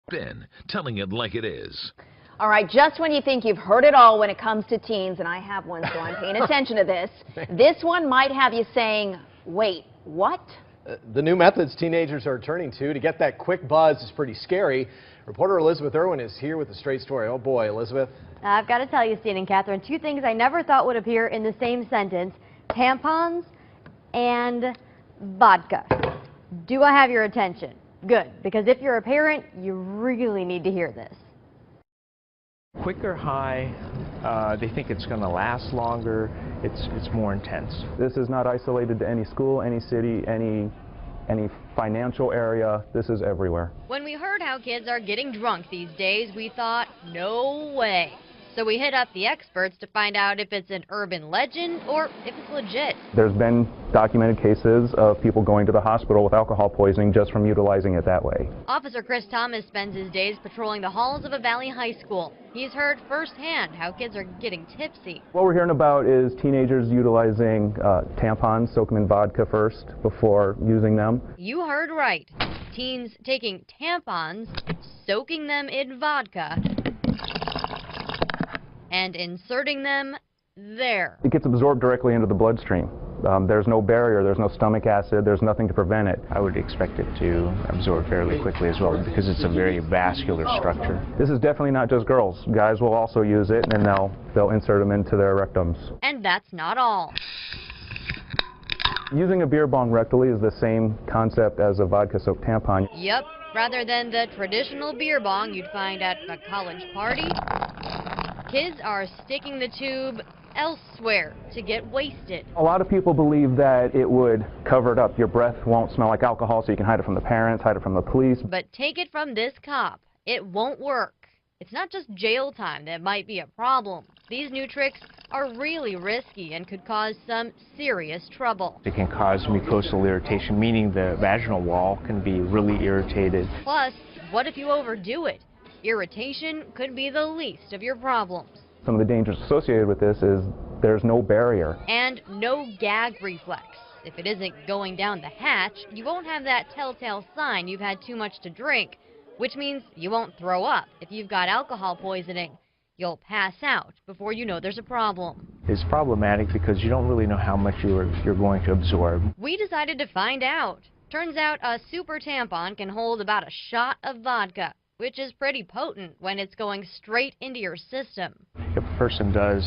Ben, telling it like it is. All right, just when you think you've heard it all when it comes to teens, and I have one, so I'm paying attention to this, this one might have you saying, wait, what? The new methods teenagers are turning to get that quick buzz is pretty scary. Reporter Elizabeth Irwin is here with a straight story. Oh boy, Elizabeth. I've got to tell you, Steen and Catherine, two things I never thought would appear in the same sentence: tampons and vodka. Do I have your attention? Good, because if you're a parent, you really need to hear this. Quicker high, they think it's going to last longer, it's more intense. This is not isolated to any school, any city, any financial area. This is everywhere. When we heard how kids are getting drunk these days, we thought, no way. So we hit up the experts to find out if it's an urban legend or if it's legit. There's been documented cases of people going to the hospital with alcohol poisoning just from utilizing it that way. Officer Chris Thomas spends his days patrolling the halls of a Valley high school. He's heard firsthand how kids are getting tipsy. What we're hearing about is teenagers utilizing tampons, soak them in vodka first before using them. You heard right. Teens taking tampons, soaking them in vodka, and inserting them there. It gets absorbed directly into the bloodstream. There's no barrier, there's no stomach acid, there's nothing to prevent it. I would expect it to absorb fairly quickly as well because it's a very vascular structure. This is definitely not just girls. Guys will also use it, and they'll insert them into their rectums. And that's not all. Using a beer bong rectally is the same concept as a vodka-soaked tampon. Yep, rather than the traditional beer bong you'd find at a college party, kids are sticking the tube elsewhere to get wasted. A lot of people believe that it would cover it up. Your breath won't smell like alcohol, so you can hide it from the parents, hide it from the police. But take it from this cop, it won't work. It's not just jail time that might be a problem. These new tricks are really risky and could cause some serious trouble. It can cause mucosal irritation, meaning the vaginal wall can be really irritated. Plus, what if you overdo it? Irritation could be the least of your problems. Some of the dangers associated with this is there's no barrier. And no gag reflex. If it isn't going down the hatch, you won't have that telltale sign you've had too much to drink, which means you won't throw up. If you've got alcohol poisoning, you'll pass out before you know there's a problem. It's problematic because you don't really know how much you're going to absorb. We decided to find out. Turns out a super tampon can hold about a shot of vodka, which is pretty potent when it's going straight into your system. If a person does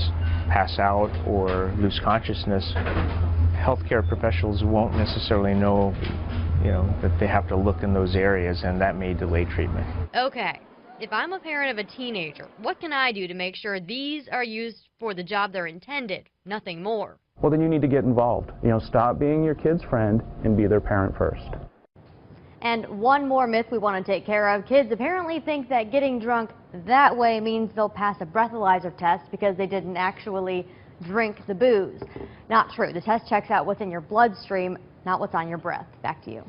pass out or lose consciousness, healthcare professionals won't necessarily know, that they have to look in those areas, and that may delay treatment. Okay, if I'm a parent of a teenager, what can I do to make sure these are used for the job they're intended, nothing more? Well, then you need to get involved. Stop being your kid's friend and be their parent first. And one more myth we want to take care of. Kids apparently think that getting drunk that way means they'll pass a breathalyzer test because they didn't actually drink the booze. Not true. The test checks out what's in your bloodstream, not what's on your breath. Back to you.